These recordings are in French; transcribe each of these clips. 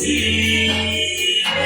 Nebuchadnezzar,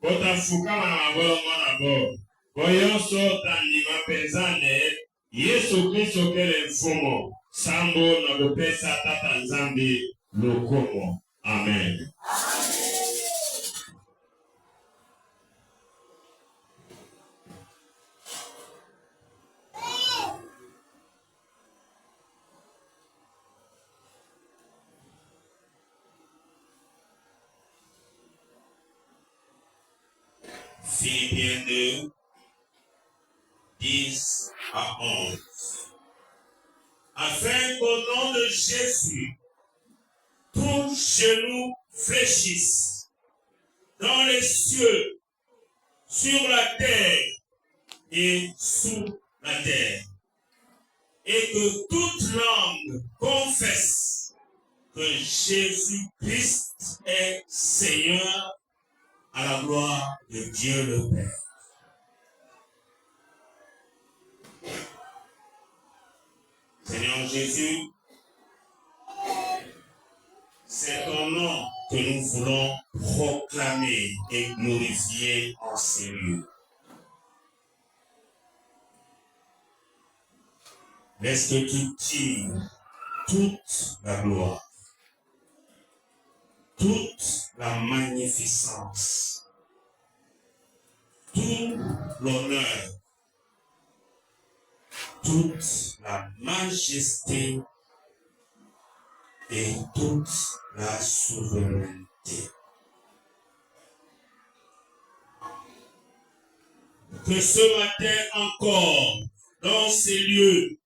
Botafukama na mabolongo na bo. Boyonso tandima pezane. Yesu Kristo kele mfumo. Sambo na bopesa tata nzambi lokomo. Amen. Philippiens 2, 10 à 11. Afin qu'au nom de Jésus, tout genou fléchisse dans les cieux, sur la terre et sous la terre, et que toute langue confesse que Jésus-Christ est Seigneur, à la gloire de Dieu le Père. Seigneur Jésus, c'est ton nom que nous voulons proclamer et glorifier en ces lieux. Laisse que tu tires toute la gloire, toute la magnificence, tout l'honneur, toute la majesté et toute la souveraineté. Que ce matin encore, dans ces lieux,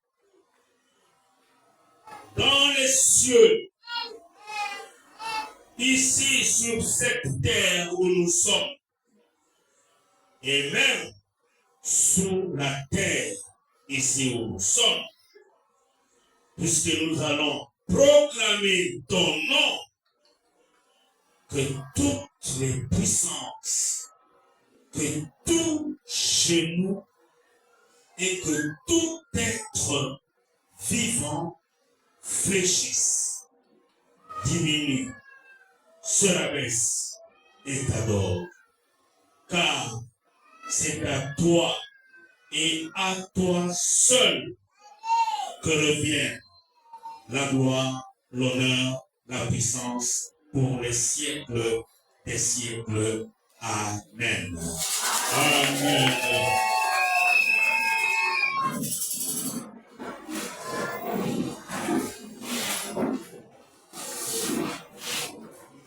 dans les cieux, ici sur cette terre où nous sommes, et même sous la terre, ici où nous sommes, puisque nous allons proclamer ton nom, que toutes les puissances, que tout genou et que tout être vivant fléchisse, diminue, se rabaisse et t'adore. Car c'est à toi et à toi seul que revient la gloire, l'honneur, la puissance pour les siècles des siècles. Amen. Amen.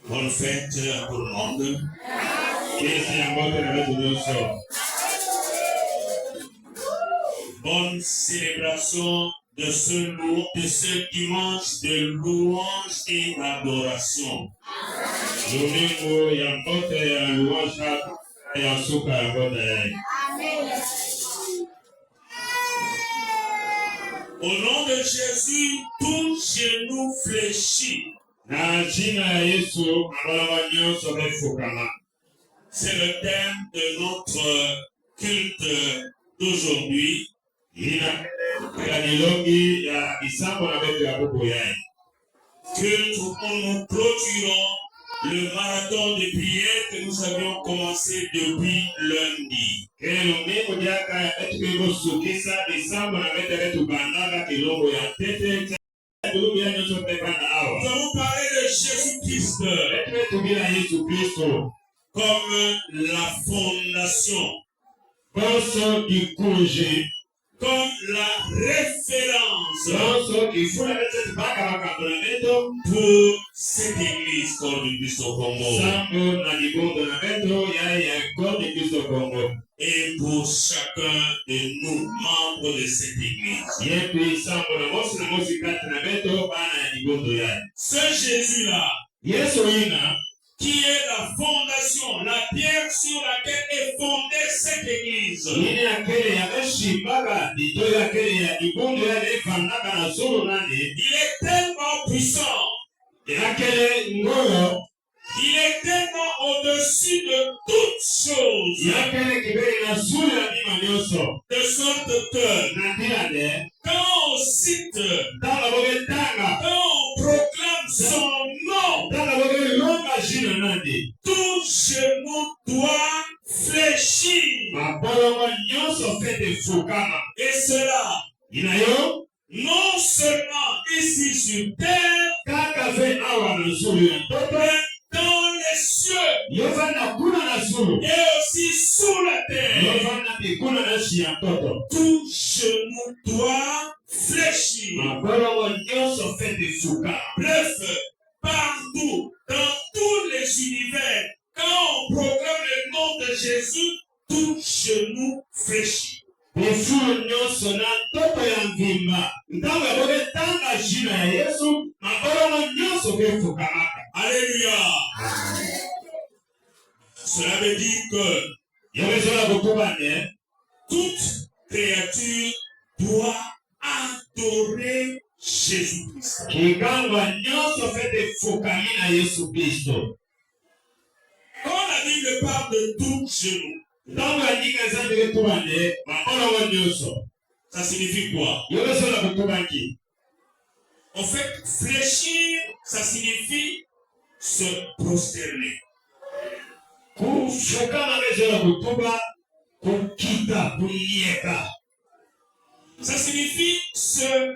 Bonne fête à tout le monde. Bonne célébration de ce dimanche de louange et d'adoration. Au nom de Jésus, tout genou fléchit. C'est le thème de notre culte d'aujourd'hui. Culte où nous clôturons le marathon de prière que nous avions commencé depuis lundi. Nous avons parlé de Jésus-Christ comme la fondation, comme la référence pour cette église corps du Christ au Congo et pour chacun de nous, membres de cette église. Ce Jésus-là, qui est la fondation, la pierre sur laquelle est fondée cette église. Il est tellement puissant. Il est tellement au-dessus de toutes choses. De sorte que quand on cite, quand on proclame son nom, Tout genou doit fléchir. Et cela, non seulement ici sur terre, mais dans les cieux, et aussi sous la terre. Tout genou doit fléchir. Bref, partout, dans tous les univers, quand on proclame le nom de Jésus, tout genou fléchit. Alléluia. Cela veut dire que toute créature doit adorer Jésus-Christ. Quand la Bible parle de tout genou, ça signifie quoi? En fait, fléchir, ça signifie se prosterner. Ça signifie se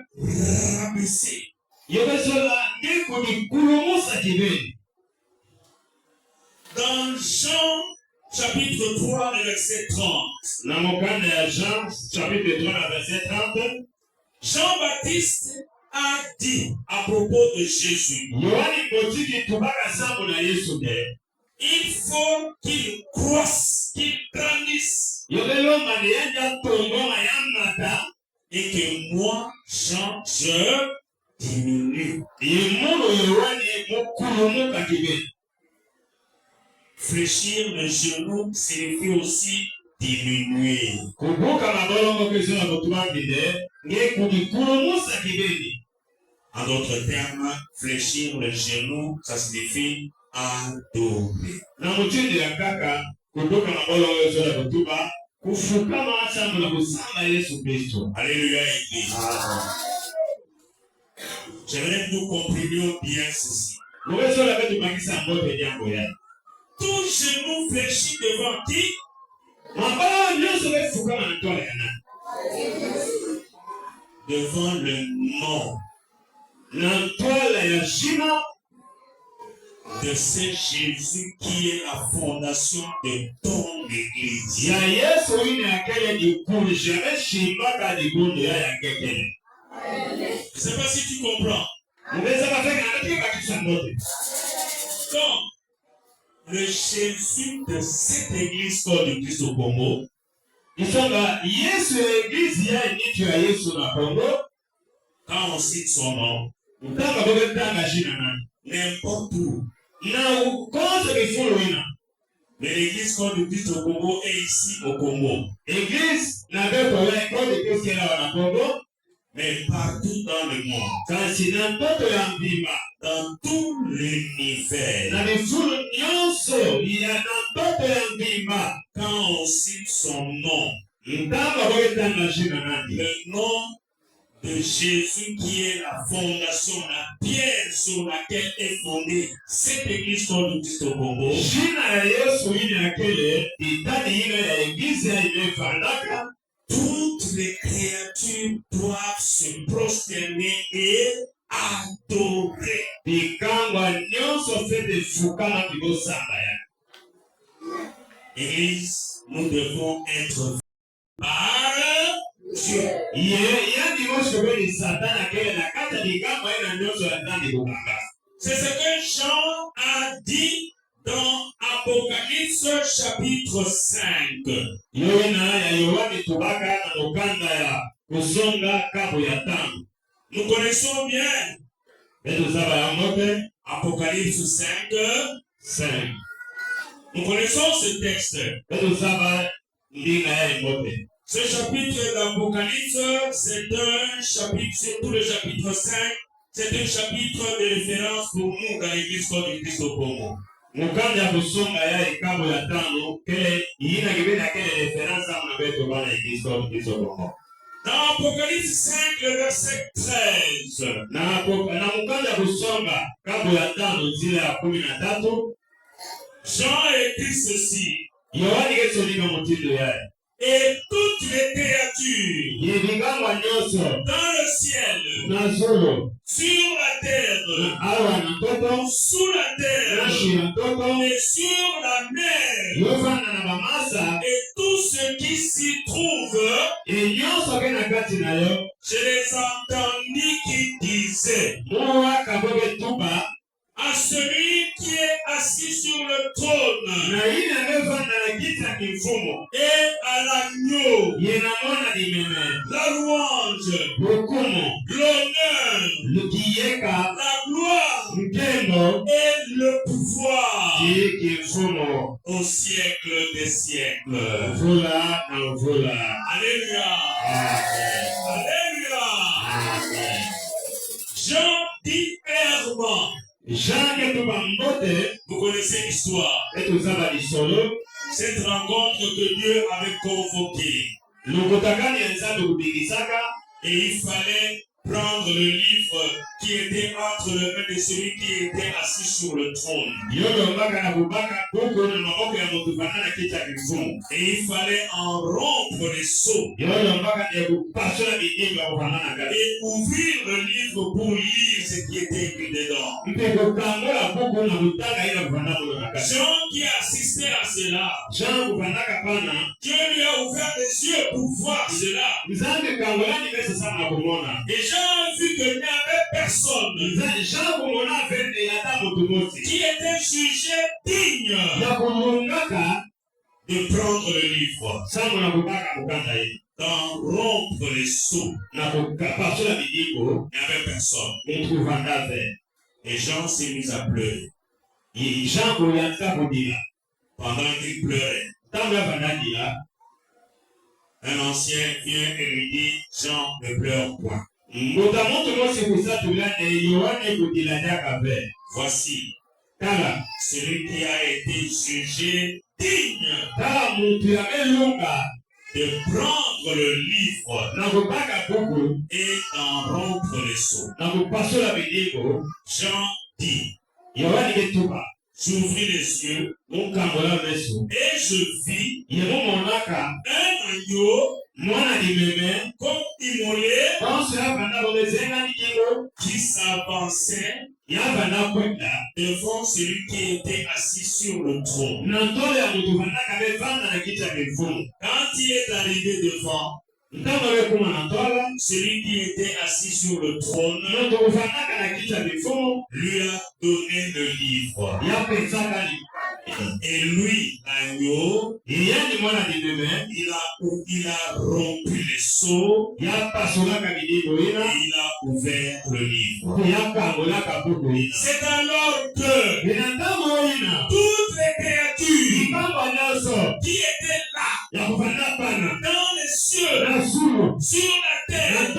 rabaisser. Dans Jean chapitre 3, verset 30. Jean chapitre 3, verset 30. Jean-Baptiste a dit à propos de Jésus, il faut qu'il croisse, qu'il grandisse, et que moi, Jean, je diminue. Fléchir le genou signifie aussi diminuer. En d'autres termes, fléchir le genou, ça signifie adorer. Alléluia, Église. J'aimerais que nous comprenions bien ceci. Tout genou fléchit devant qui? Devant le nom de ce Jésus qui est la fondation de ton église. Je ne sais pas si tu comprends. Donc, le Jésus de cette église corps du Christ au Congo, quand on cite son nom, n'importe où, mais l'église corps du Christ au Congo est ici au Congo. Mais partout dans le monde, dans tout l'univers, quand on cite son nom, le nom de Jésus qui est la fondation, la pierre sur laquelle est fondée cette église corps du Christ au Congo, toutes les créatures doivent se prosterner et adorer. Église, nous devons être par Dieu. C'est ce que Jean a dit dans Apocalypse chapitre 5. Nous connaissons bien Apocalypse 5. Nous connaissons ce texte. Ce chapitre d'Apocalypse, c'est un chapitre, c'est tout le chapitre 5. C'est un chapitre de référence pour nous dans l'église corps du Christ au Congo. Dans Apocalypse 5, le verset 13. Jean écrit ceci. Et toutes les créatures dans le ciel, sur la terre, sous la terre et sur la mer, et tout ce qui s'y trouve, je les entendis qui disaient à celui qui est assis sur le trône et à l'agneau, la louange, l'honneur, la gloire et le pouvoir au siècle des siècles. Alléluia. Alléluia. Jean dit clairement. Vous connaissez l'histoire. Cette rencontre que Dieu avait convoquée. Et il fallait prendre le livre qui était entre les mains de celui qui était assis sur le trône. Et il fallait en rompre les sceaux. Et ouvrir le livre pour lire ce qui était écrit dedans. Jean qui assistait à cela, Dieu lui a ouvert les yeux pour voir cela. Et Jean a vu qu'il n'y avait personne qui était jugé digne de prendre le livre, d'en rompre les sceaux. Il n'y avait personne. Et Jean s'est mis à pleurer. Pendant qu'il pleurait, un ancien vient et lui dit, Jean, ne pleure point. Voici celui qui a été jugé digne de prendre le livre et d'en rompre les sceaux. Jean dit, j'ouvris les yeux et je vis un agneau comme immolé qui s'avançait devant celui qui était assis sur le trône. Quand il est arrivé devant celui qui était assis sur le trône, lui a donné le livre. Et lui, l'agneau, il a rompu les sceaux, et il a ouvert le livre. C'est alors que toutes les créatures qui étaient là, dans les cieux, sur la terre,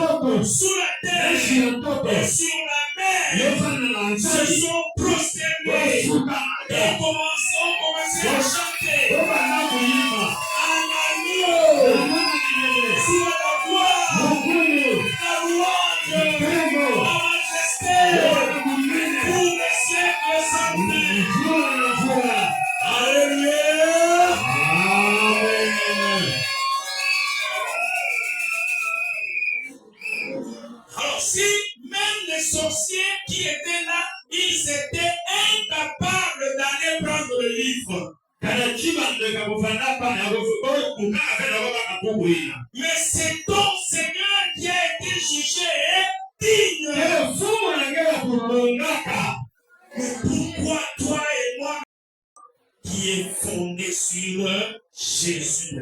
sous la terre et sur la mer, se sont prosternés et commencé à chanter à l'agneau, sur la gloire, la louange, la majesté, pour les siècles sans fin. Alléluia. Alors si même les sorciers qui étaient là, ils étaient incapables d'aller prendre le livre. Mais c'est ton Seigneur qui a été jugé digne. Mais pourquoi toi et moi qui est fondé sur Jésus?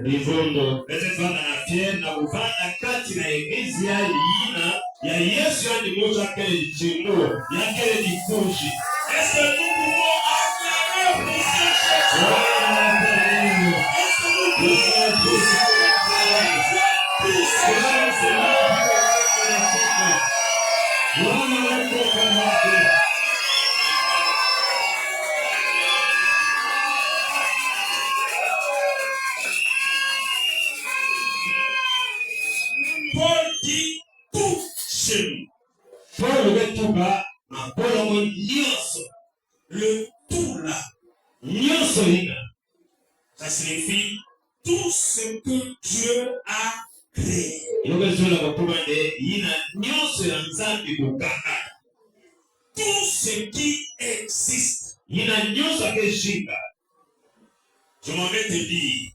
Est-ce que nous pouvons acclamer pour ce Jésus? Est-ce que nous pouvons pour ce Jésus? Paul dit tout chez nous. Le tout là. signifie tout ce que Dieu a créé. Tout ce qui existe. Je m'en vais te dire.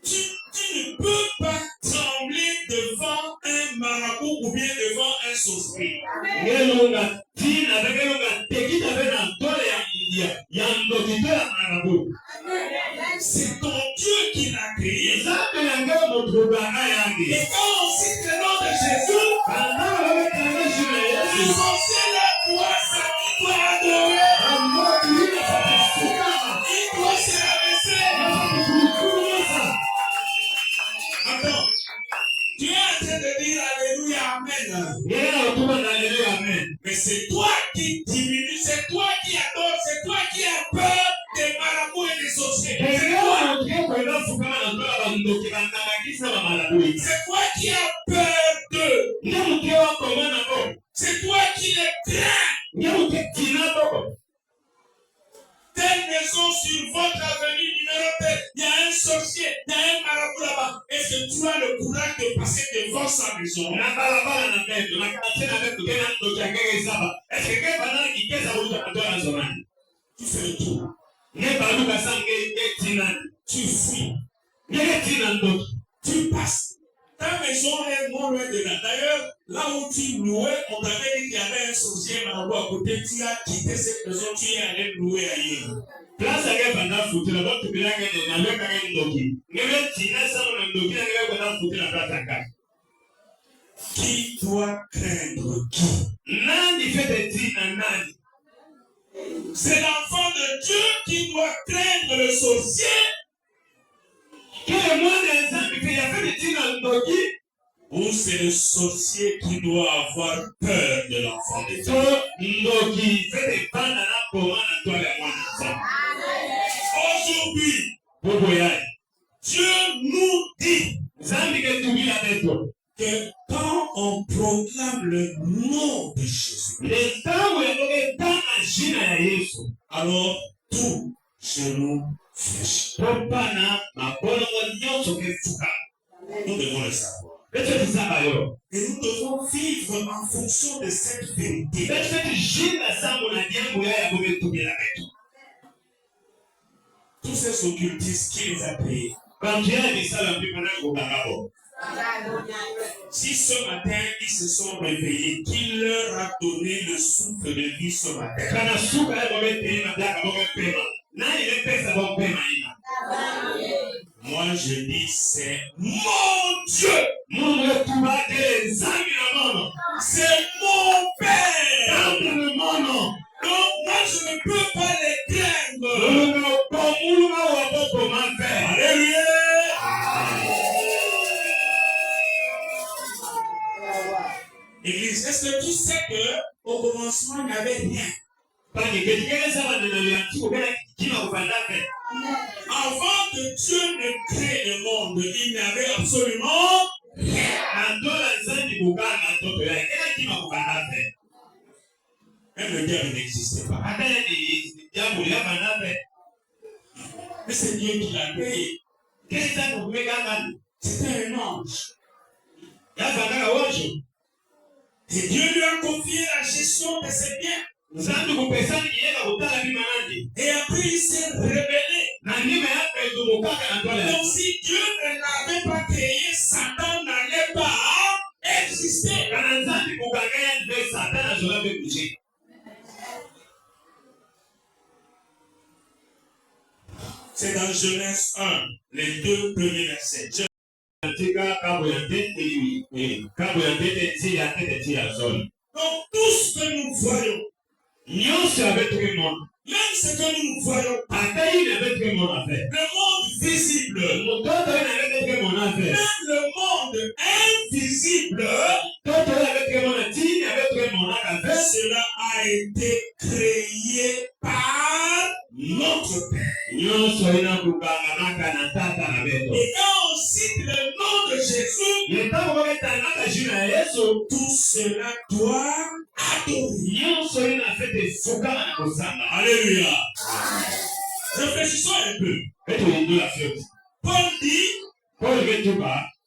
Tu ne peux pas trembler devant un marabout ou bien devant un sorcier. C'est ton Dieu qui l'a créé. Et quand on cite le nom de Jésus, le sorcier là doit adorer. Il doit se rabaisser. Attends, tu es en train de dire Alléluia, Amen. Mais c'est toi qui diminue, c'est toi qui adore, c'est toi qui as peur des marabouts et des sorciers. C'est toi qui as peur d'eux. C'est toi qui les crains. Telle maison sur votre avenue numéro 2, il y a un sorcier, il y a un marabout là-bas. Est-ce que tu as le courage de passer devant sa maison? Tu fais le tour. Tu fuis. Tu passes. Ta maison est non loin de là. D'ailleurs, là où tu louais, on t'avait dit qu'il y avait un sorcier marabout à côté. Tu as quitté cette maison, tu es allé louer ailleurs. Qui doit craindre qui? C'est l'enfant de Dieu qui doit craindre le sorcier. Ou c'est le sorcier qui doit avoir peur de l'enfant de Dieu. Aujourd'hui, Dieu nous dit que quand on proclame le nom de Jésus, alors tout genou fléchit. Nous devons le savoir. Et nous devons vivre en fonction de cette vérité. Tous ces occultistes, qui les a créés? Si ce matin ils se sont réveillés, qui leur a donné le souffle de vie ce matin? Moi je dis c'est mon Dieu. C'est mon Père. Donc moi je ne peux pas les craindre. Alléluia. Église, est-ce que tu sais que au commencement il n'y avait rien? Avant que Dieu ne crée le monde, il n'y avait absolument rien. Même le diable n'existait pas. Mais c'est Dieu qui l'a créé. C'était un ange. Et Dieu lui a confié la gestion de ses biens. Et après il s'est rebellé. Donc si Dieu ne l'avait pas créé, Satan n'allait pas exister. C'est dans Genèse 1, les 2 premiers versets. Donc tout ce que nous voyons, même ce que nous voyons, le monde visible, même le monde invisible, cela a été créé par notre Père. Et quand on cite le nom de Jésus, tout cela doit adorer. Alléluia. Réfléchissons un peu. Paul dit,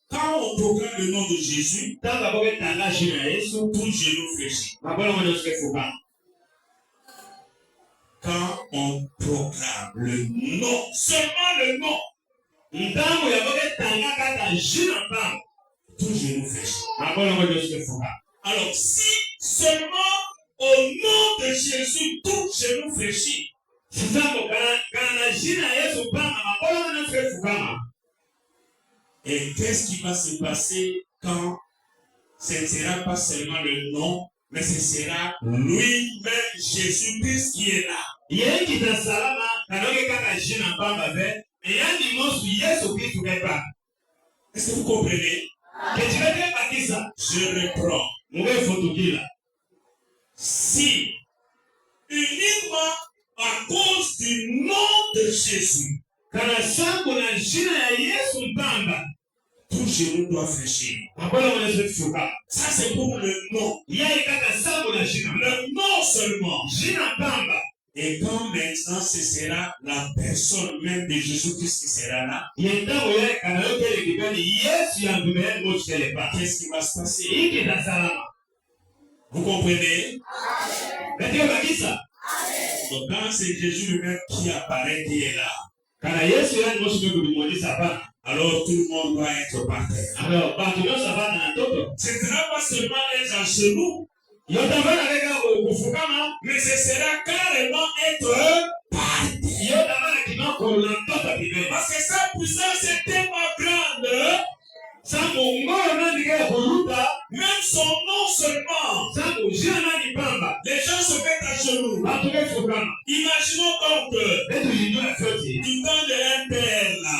quand on proclame le nom de Jésus, tout genou fléchit. Quand on proclame le nom, seulement le nom, tout genou fléchit. Alors, si seulement au nom de Jésus, tout genou fléchit, et qu'est-ce qui va se passer quand ce ne sera pas seulement le nom, mais ce sera lui-même Jésus-Christ qui est là? Est-ce que vous comprenez? Je reprends. Si uniquement à cause du nom de Jésus, tout genou doit fléchir. Ça c'est pour le nom. Le nom seulement. Et quand maintenant ce sera la personne même de Jésus-Christ qui sera là, qu'est-ce qui va se passer? Vous comprenez? Donc quand c'est Jésus lui-même qui apparaît, qui est là, alors tout le monde doit être par terre. Ce ne sera pas seulement être en genou, mais ce sera carrément être par terre. Parce que sa puissance est tellement grande, même son nom seulement, les gens se mettent à genoux. Imaginons donc du temps de l'Impère là,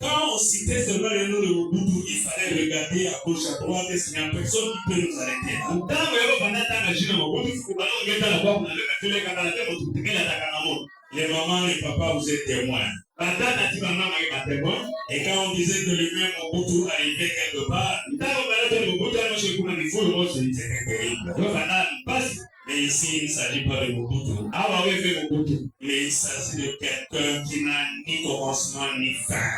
quand on citait seulement le nom de Mobutu, il fallait regarder à gauche, à droite, et s'il n'y a personne qui peut nous arrêter là. Les mamans, les papas, vous êtes témoins. Et quand on disait que lui-même Mobutu arrivait quelque part, c'était terrible. Mais ici, il ne s'agit pas de Mobutu. Mais il s'agit de quelqu'un qui n'a ni commencement ni fin.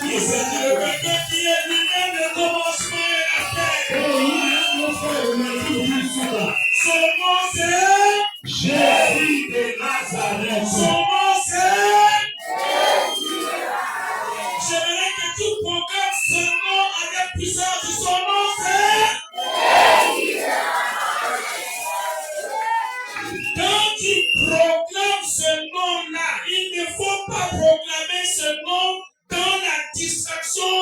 Il s'agit de quelqu'un qui est lui-même le commencement et la fin. Son nom c'est Jésus de Nazareth. Son nom c'est j'aimerais que tu proclames ce nom avec puissance. Son nom c'est quand tu proclames ce nom-là, il ne faut pas proclamer ce nom dans la distraction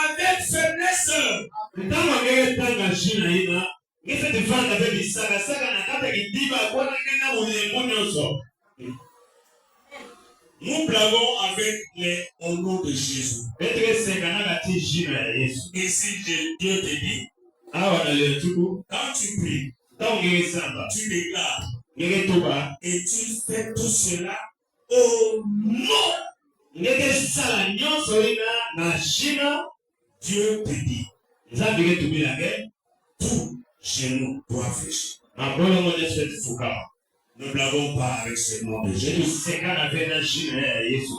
avec faiblesse. Nous blaguons avec les au nom de Jésus. Et si Dieu te dit, quand tu pries, tu déclares, et tu fais tout cela au nom. Dieu te dit, tout genou doit fléchir. Ne blaguons pas avec ce nom de Jésus.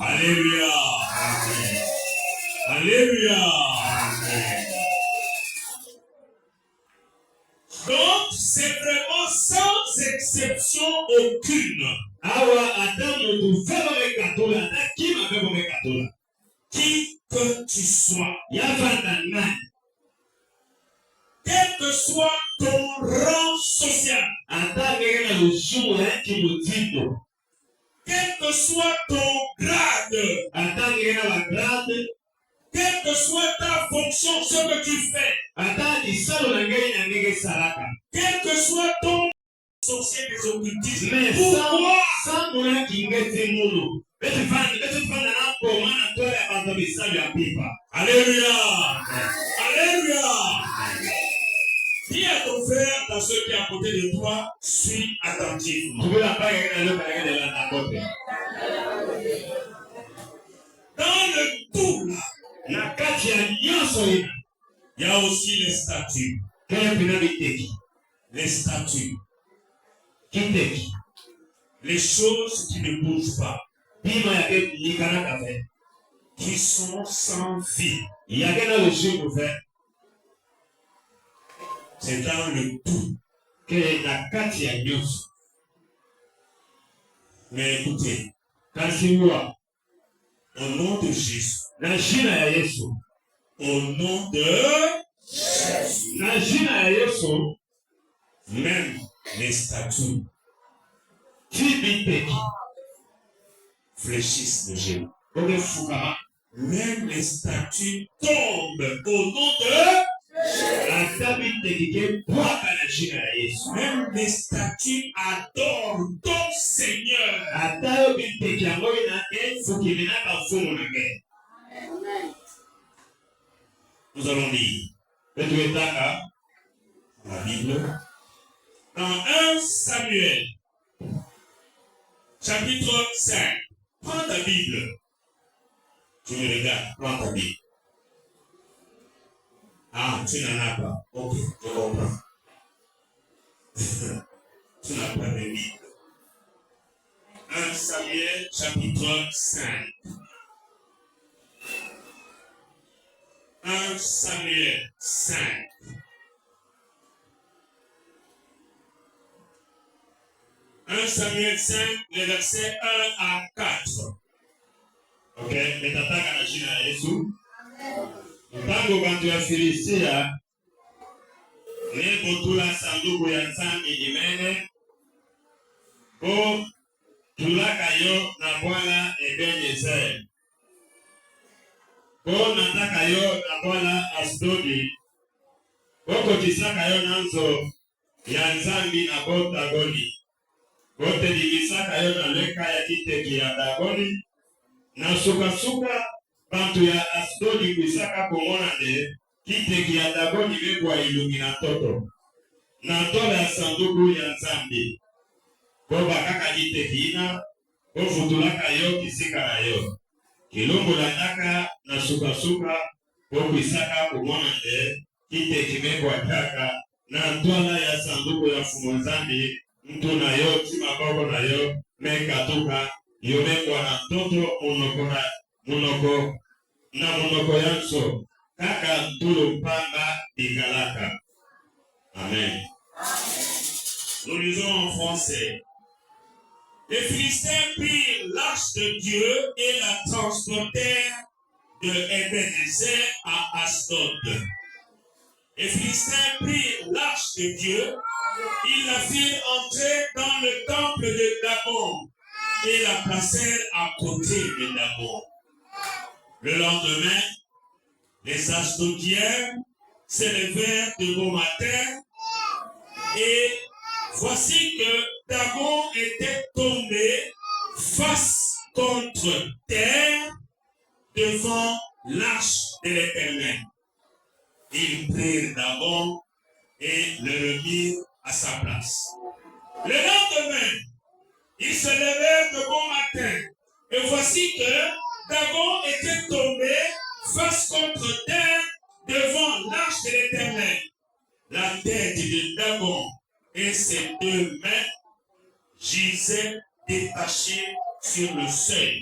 Alléluia. Amen. Alléluia. Amen. Donc, c'est vraiment sans exception aucune. Qui que tu sois, quel que soit ton rang social, quel que soit ton grade, quelle que soit ta fonction, ce que tu fais, quel que soit ton sorcier des occultismes, pourquoi? Alléluia. Alléluia. Dis à ton frère, à ceux qui sont à côté de toi, suis attentivement. Dans le tout là, il y a aussi les statues. Les statues. les choses qui ne bougent pas, Pima yake likana kafe. qui sont sans vie. Yake na loshi kufe. C'est dans le tout. Que na kati ya nyusu. Mais écoutez, Kansiwa. au nom de Jésus, Na jina ya Yesu. au nom de Jésus, Na jina ya Yesu. même les statues Tibiteki. fléchissent de genoux. Oge fukama. Même les statues tombent au nom de Atabiteki ke bwaka na jina ya Yesu. même les statues adorent ton Seigneur. Atayo biteki yango ina fukimina kafumu na ge. Nous allons lire Betuetaka. la Bible dans 1 Samuel, chapitre 5. Prends ta Bible. Tu me regardes, prends ta Bible. Ah, tu n'en as pas. Ok, je comprends. Tu n'as pas de Bible. 1 Samuel, chapitre 5. 1 Samuel 5. Samuel 5, les versets 1 à 4. Ok, metataka na jina ya Yesu. Mpango bantu ya Filistia ne botula sanduku ya Nzambe imene bo tulaka yo na Bwana Ebenezer. Bo nataka yo na Bwana Asdodi. Boko tisaka yo nanzo ya Nzambi na bo Dagoni. Bote limisaka yo na leka ya kiteki ya Dagoni. Na suka bantu ya Asdodi kwisaka komona de kiteki ya Dagoni mekwa ilumina toto. Na tola ya sanduku ya Nzambi. Boba kaka kiteki ina, bo futulaka yo kisika na yo. Kilungu landaka na suka bo kwisaka komona de kiteki mekwa kaka. Na tola ya sanduku ya fumo Nzambi, mtu na yo, timaboko na yo, mekatuka. Yomekwa na toto munoko yanso kaka ntulu mpanga ikalaka. Amen. Nous lisons en français. Les Philistins prirent l'arche de Dieu et la transportèrent de Ebenezer à Asdod. Les Philistins prirent l'arche de Dieu, ils la firent entrer dans le temple de Dagon et la placèrent à côté de Dagon. Le lendemain, les Asdodiens s'élevèrent de bon matin et voici que Dagon était tombé face contre terre devant l'arche de l'Éternel. Ils prirent Dagon et le remirent à sa place. Le lendemain, ils se levèrent de bon matin et voici que Dagon était tombé face contre terre devant l'arche de l'Éternel. La tête de Dagon et ses deux mains gisaient détachées sur le seuil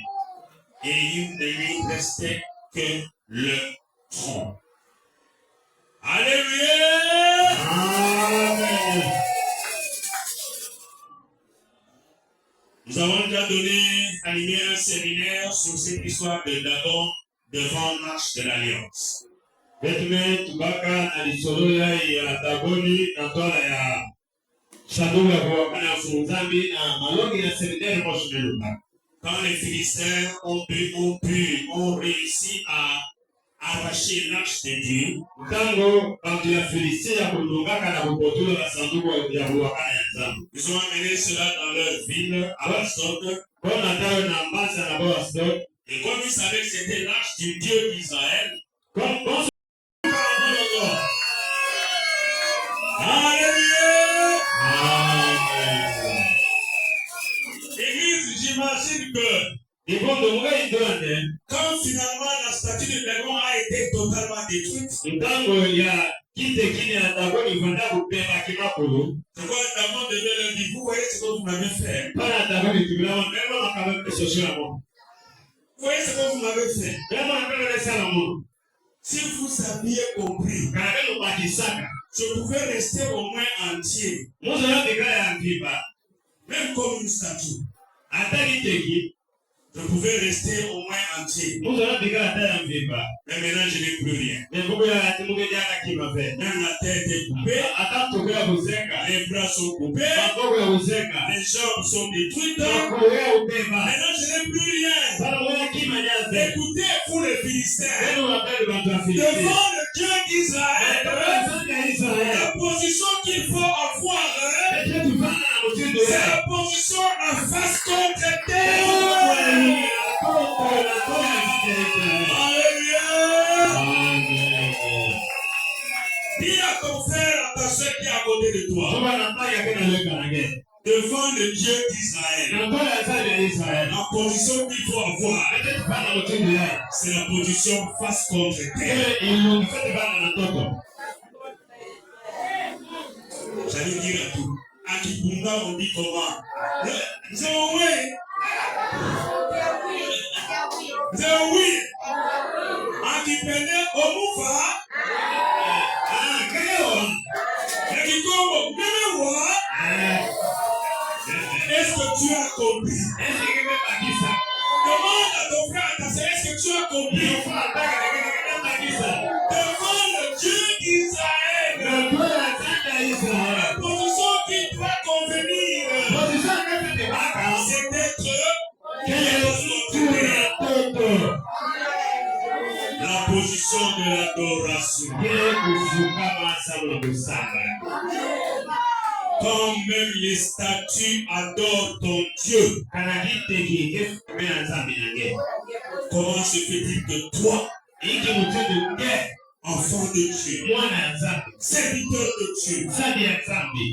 et il ne lui restait que le tronc. Alléluia! Amen. Nous avons déjà animé un séminaire sur cette histoire de Dagon devant l'arche de l'Alliance. Betume tubaka na lisoloya ya Dagoni na tola ya sanduku ya kuwakana Nzambi na malongi na seminaire moshimeluka. Quand les Philistins ont réussi à arracher l'arche de Dieu, Tango bantu ya Filistia kulungaka na kupotula na sanduku ya kuwakana ya Nzambi. ils ont amené cela dans leur ville à Asdod. Kona tayo na mbasa na bo Asdod. Et comme ils savaient que c'était l'arche du Dieu d'Israël, alléluia! Amen. Église, j'imagine que Quand finalement la statue de Dagon a été totalement détruite, c'est quoi Dagon devait leur dire, vous voyez ce que vous m'avez fait. Vous voyez ce que vous m'avez fait. Si vous aviez compris, je pouvais rester au moins entier. Même comme une statue. Je pouvais rester au moins entier. Mais maintenant, je n'ai plus rien. Même la tête est coupée. Les bras sont coupés. Les jambes sont détruites. Maintenant, je n'ai plus rien. Écoutez, pour les Philistins, devant le Dieu d'Israël, la position qu'il faut avoir, c'est la position en face contre terre. Dis à ton frère, à ta soeur qui est à côté de toi, devant le Dieu d'Israël, la position qu'il faut avoir, c'est la position face contre terre. J'allais dire à tout. À Kibunga, on dit comment? Zéoui. À Kipene, Omufa. À Kikongo, Memewa. Est-ce que tu as compris? Demande à ton frère, à ta sœur, est-ce que tu as compris? Devant le Dieu d'Israël, la position qui doit convenir, c'est d'être la position de l'adoration. Quand même les statues adorent ton Dieu, comment se fait-il que toi, enfant de Dieu, serviteur de Dieu,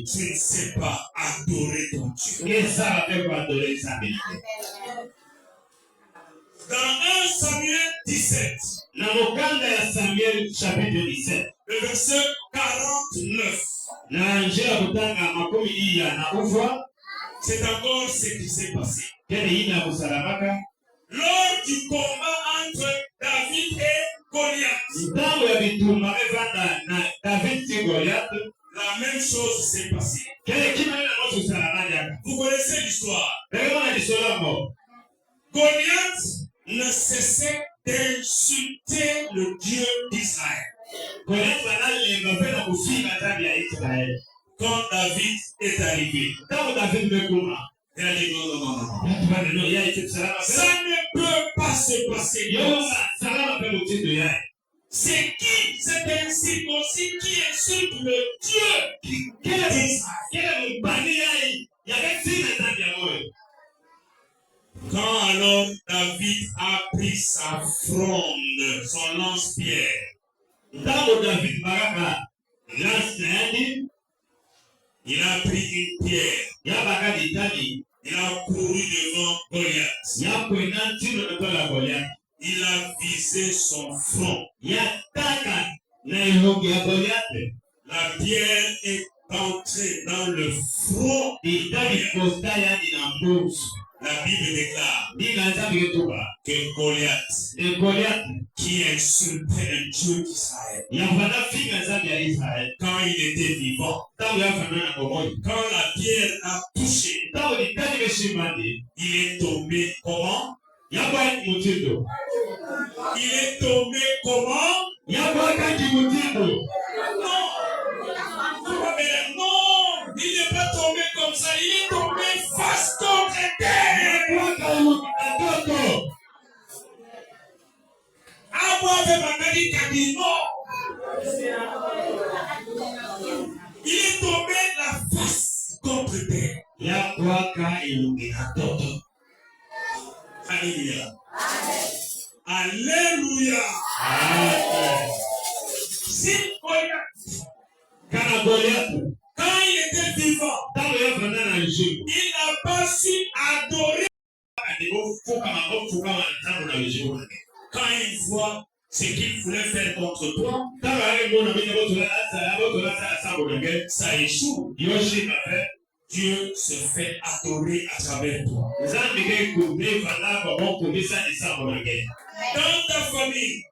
tu ne sais pas adorer ton Dieu? Dans 1 Samuel 17, le verset 49, c'est encore ce qui s'est passé. Lors du combat entre David et Goliath, la même chose s'est passée. Vous connaissez l'histoire. Goliath ne cessait d'insulter le Dieu d'Israël. Quand David est arrivé, il a dit non. Ça ne peut pas se passer comme ça. C'est qui cet incirconcis qui insulte le Dieu d'Israël? Quand alors David a pris sa fronde, son lance-pierre, il a pris une pierre, il a couru devant Goliath, il a visé son front, la pierre est entrée dans le front de Goliath. La Bible déclare que Goliath, qui insultait le Dieu d'Israël, quand il était vivant, quand la pierre a touché, il est tombé comment? Il est tombé comment? Non, il n'est pas tombé comme ça, il est tombé face contre terre. Il est tombé la face contre terre. Alléluia. Alléluia. Si Goliath, quand il était vivant, il n'a pas su adorer. Quand il voit ce qu'il voulait faire contre toi, ça échoue. Dieu se fait adorer à travers toi. Dans ta famille,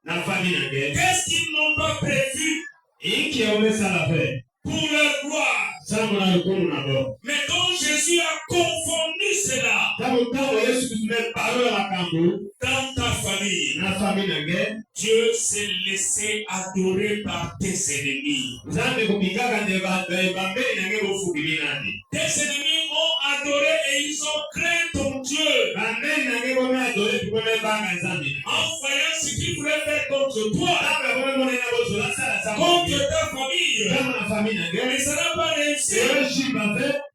qu'est-ce qu'ils n'ont pas prévu pour leur gloire? Mais quand Jésus a confondu cela dans ta famille, Dieu s'est laissé adorer par tes ennemis. Tes ennemis ont adoré et ils ont craint ton Dieu. En voyant ce qu'ils voulaient faire contre toi, contre ta famille, mais ça n'a pas réussi.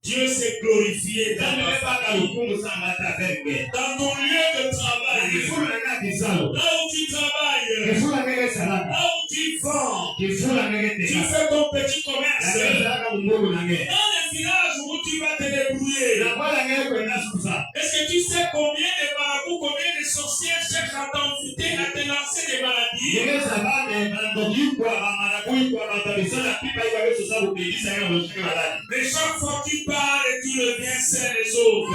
Dieu s'est glorifié dans ta famille. Dans ton lieu de travail, là où tu travailles, là où tu vends, tu fais ton petit commerce, dans les villages où tu vas te débrouiller. Est-ce que tu sais combien de marabouts, combien de sorcières cherchent à t'envoûter, à te lancer des maladies? Mais chaque fois que tu parles et tu reviens sain les autres.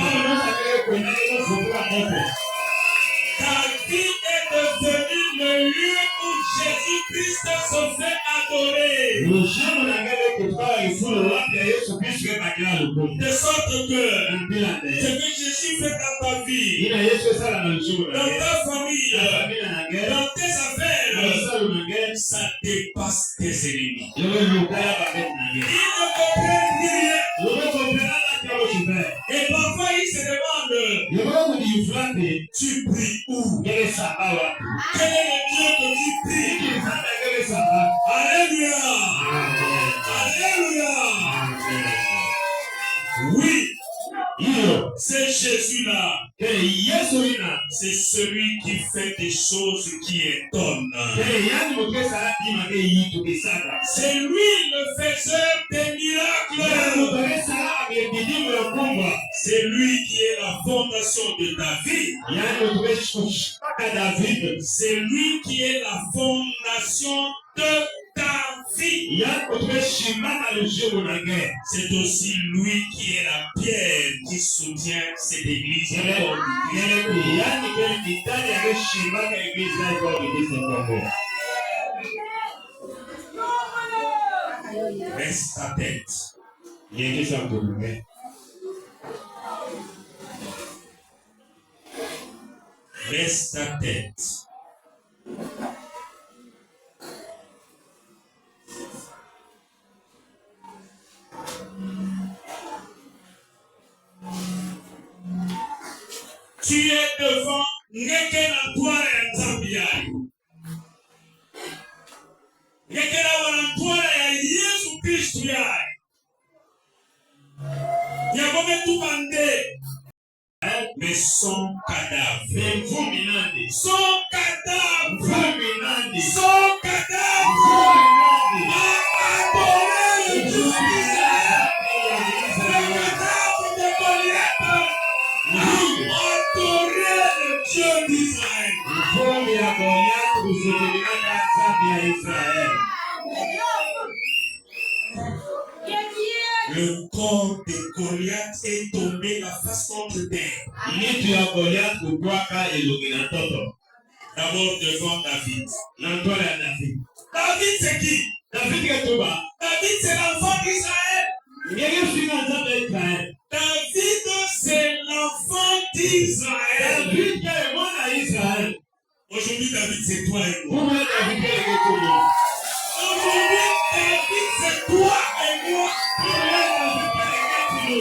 Ta vie est devenue le lieu où Jésus-Christ se fait adorer. De sorte que ce que Jésus fait dans ta vie, dans ta famille, dans tes affaires, ça dépasse tes ennemis. Ils ne comprennent rien. Et parfois ils se demandent, tu pries où? Quel est le Dieu que tu pries? Alléluia! Alléluia! Oui, c'est Jésus-là. C'est celui qui fait des choses qui étonnent. C'est lui le faiseur des miracles. C'est lui qui est la fondation de David. C'est lui qui est la fondation de ta vie. C'est aussi lui qui est la pierre qui soutient cette église. Baisse ta tête. Baisse ta tête. Tu es devant Ngekela Twara ya Zambia. Ngekela Twara ya Yesu Kristo ya. Yabome tubande. Mais son cadavre. Son cadavre. Son cadavre. A adoré le Dieu d'Israël. Le cadavre de Goliath. A adoré le Dieu d'Israël. Le corps de Goliath est tombé la face contre terre. D'abord devant David. David c'est qui? David c'est l'enfant d'Israël. David c'est l'enfant d'Israël. Aujourd'hui David c'est toi et moi. Aujourd'hui David c'est toi et moi. Les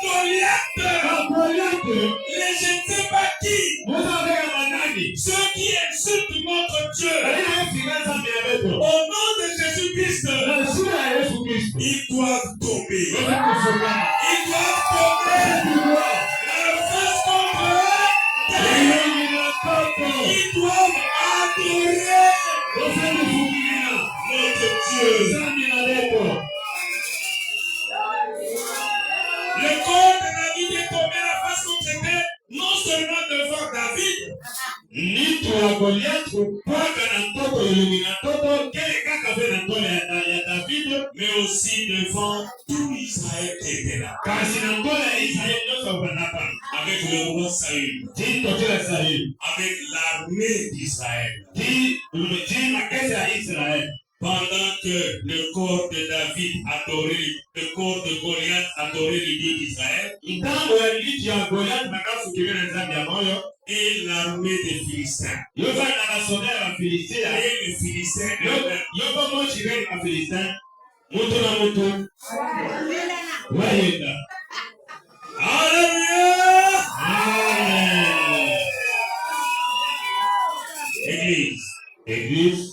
Goliath, les je ne sais pas qui, ceux qui insultent notre Dieu, au nom de Jésus-Christ, ils doivent tomber. Ils doivent tomber. La face contre eux, ils doivent adorer notre Dieu. Le corps de David est tombé la face contre terre, non seulement devant David, Nito ya Goliath mpaka na mtoto ilumina mtoto kile kaka vile ndole ya David, mais aussi devant tout Israël qui était là. kasi na ndole ya Israeli nyoso wanapa Avec le roi Saül, tito kila Sauli avec l'armée d'Israël. ti makesi ya Israeli. Pendant que le corps de David adorait, le corps de Goliath adorait le Dieu d'Israël, Ntango ya lichi ya Goliath makafukiliwa na nzambi ya moyo, et l'armée des Philistins. yoza na basoda ya Bafilistia, Et les Philistins, yoba mochi gani Bafilistia, mutu na mutu wayenda. Alléluia! Amen. Église,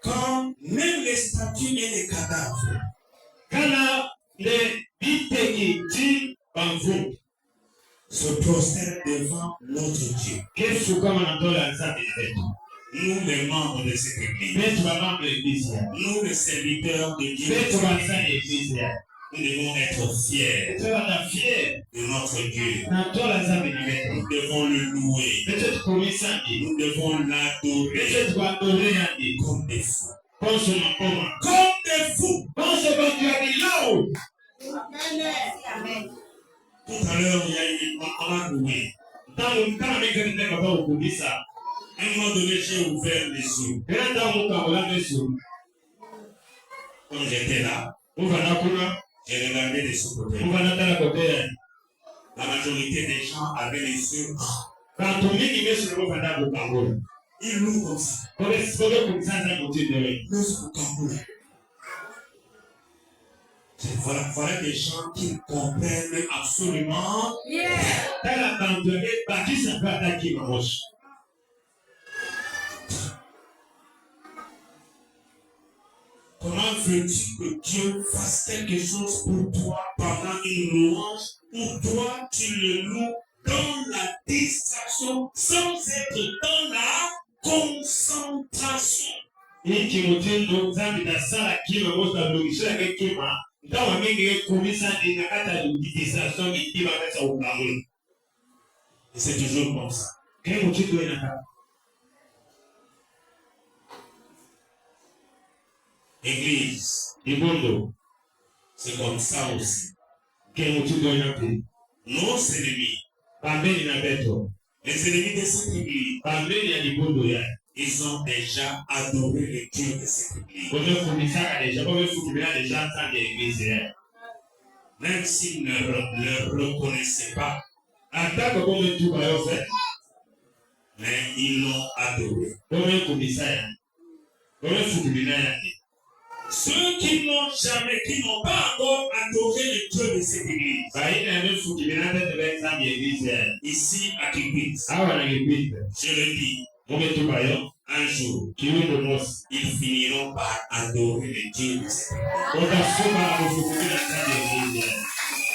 Quand même les statues et les cadavres kana le biteki ti bamvu se prosternent devant notre Dieu. kesu kama na ndola ya nzambi yetu. Nous, les membres de cette église, Betu bamambo eglise, nous, les serviteurs de Dieu, betu basani eglise, nous devons être fiers tuna fier de notre Dieu. na ndola nzambi na betu. Nous devons le louer. Betu tukumisa ndi, Nous devons l'adorer betu tuadore ndi, comme des fous. ponso makoma. Comme des fous. Ponso bantu ya bilao. Amen. Tout à l'heure, il y a eu on a loué. Tangu kama mimi ndio kwa kukumbisa. À un moment donné, j'ai ouvert les yeux. Bila tangu kabola mesu. Quand j'étais là, Uvana kuna, j'ai regardé de ce côté. uvana tala kotea. La majorité des gens avaient les yeux. Kantu mingi mesu na uvana kukangola. Ils louent comme ça. Kwa kumsanza mutinde. Nous sommes comme voilà des gens qui comprennent absolument. Tala kantu ke bakisa pata kimamoshi. Comment veux-tu que Dieu fasse quelque chose pour toi pendant une louange où toi tu le loues dans la distraction sans être dans la concentration? Iki mutindo zambi na sala kima mosa lugisha ke kima. Ndawa mingi kumisa ni nakata distraction ikiwa kasa ukamuli. Et c'est toujours comme ça. Ke mutindo inaka. Église, Ibondo. c'est comme ça aussi. Ke mutindo inaka. Nos ennemis, Pambeni na beto. les ennemis de cette église, Pambeni ya libondo ya. ils ont déjà adoré le Dieu de cette église. Kome kumisaka deja, kome fukibila deja nsande eglise ya. Même s'ils ne le reconnaissaient pas, Atako kome tuba yofe. mais ils l'ont adoré. Kome kumisa ya. Kome fukibila ya. Ceux qui n'ont pas encore adoré le Dieu de cette église, Baina ya mefu kibila tete be nsande eglise ya. ici à Kikwit, Awa na kipita. je le dis, Kome tuba yo. un jour, Kiwindo mosi. ils finiront par adorer le Dieu de cette église. Otafuka na kufukibila nsande eglise ya.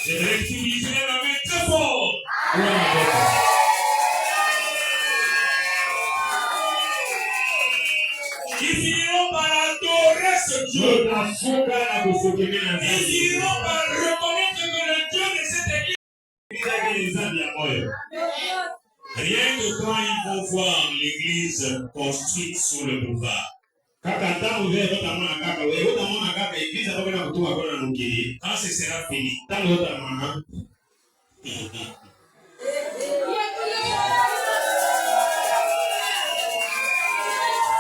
Je vais utiliser la main très fort. Uwa na beto. Ils finiront par adorer ce Dieu. Otafuka na kufukibila Ils nsande finiront eglise par reconnaître que le Dieu de cette église, ya. rien que quand ils vont voir l'église construite sur le boulevard, Kaka tangu vile utamwona kaka wewe utamwona kaka ikiza toka na kutoka kwa nukili. quand ce sera fini, Tangu utamwona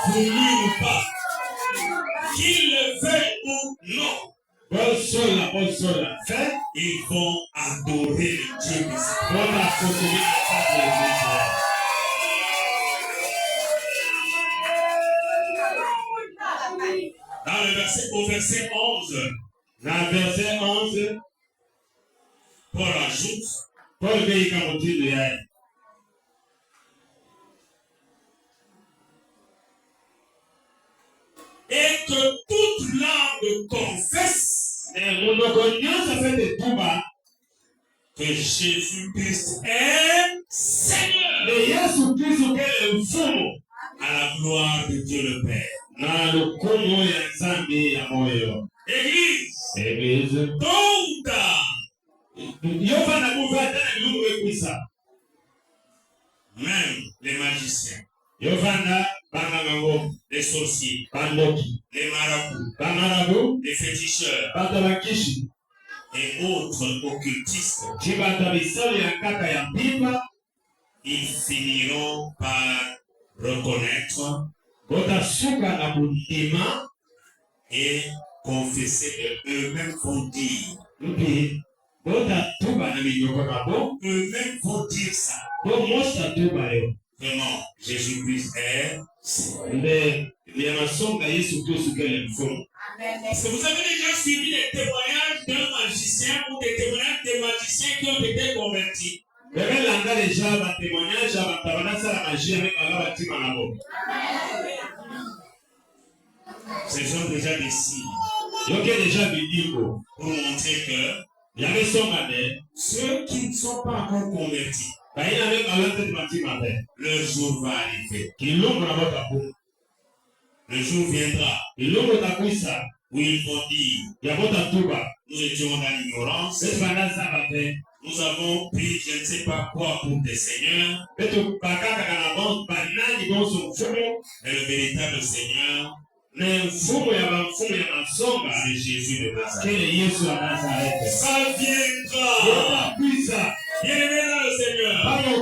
voulu ou pas, qu'ils le veuillent ou non, Bosola. Fait, ils vont adorer le Dieu de cette église. on a construit la table d'église. Dans le au verset 11, Dans verset 11, Paul ajoute, Paul veut comme titre ya. et que toute langue confesse Et mon connaissance fait de tout bas. que Jésus-Christ est Seigneur, Le Yesu Kristo kele mfumo à la gloire de Dieu le Père. na lukumu ya nzambi ya moyo. Église, Église, tôt ou tard, Même les magiciens, les sorciers, les marabouts, les féticheurs et autres occultistes, ils finiront par reconnaître et confesser de eux-mêmes vont dire. Eux-mêmes vont dire ça. Vraiment, Jésus-Christ est. Est-ce que vous avez déjà suivi des témoignages d'un magicien ou des témoignages des magiciens qui ont été convertis? Ce sont déjà des signes pour montrer que ceux qui ne sont pas encore convertis, le jour va arriver. Le jour viendra où ils vont dire, nous étions dans l'ignorance, nous avons pris je ne sais pas quoi pour des seigneurs, mais le véritable Seigneur, c'est Jésus de Nazareth. Ça viendra. Bien-aimé dans le Seigneur. Et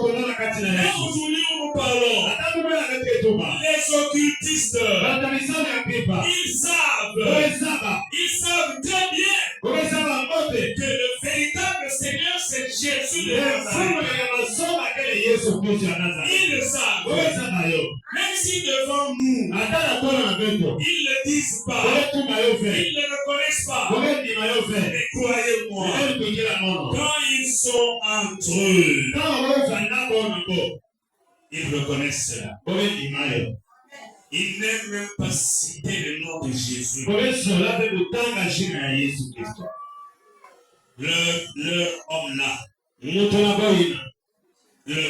aujourd'hui nous parlons. Les occultistes, ils savent très bien que le véritable Seigneur c'est Jésus de Nazareth. Ils le savent. Même si devant nous, ils ne le disent pas, ils ne le reconnaissent pas. Mais croyez-moi, quand ils sont entre eux, ils reconnaissent cela. Ils n'aiment même pas citer le nom de Jésus. Leur homme là, le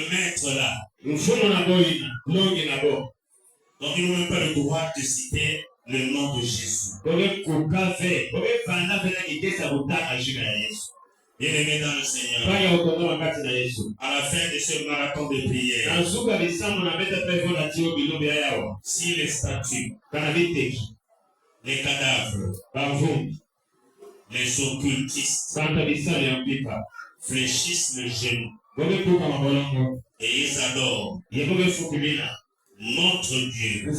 maître là, donc ils n'ont même pas le droit de citer le nom de Jésus. Bien-aimé dans le Seigneur, à la fin de ce marathon de prière, si les statues, les cadavres, les occultistes fléchissent le genou et ils adorent notre Dieu,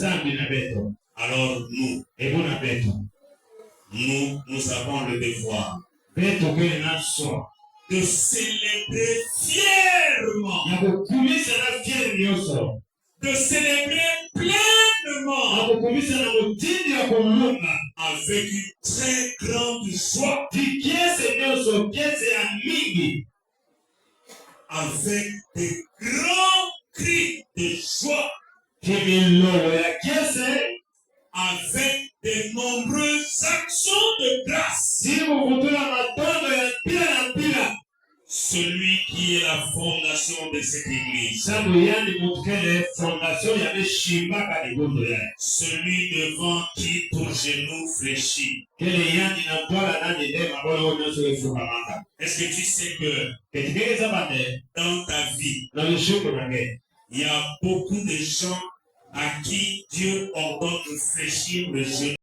alors nous avons le devoir de célébrer fièrement, de célébrer pleinement, avec une très grande joie, avec des grands cris de joie, avec de nombreuses actions de grâce. Celui qui est la fondation de cette église, celui devant qui ton genou fléchit. Est-ce que tu sais que dans ta vie, il y a beaucoup de gens à qui Dieu ordonne de fléchir le genou?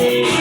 Amen.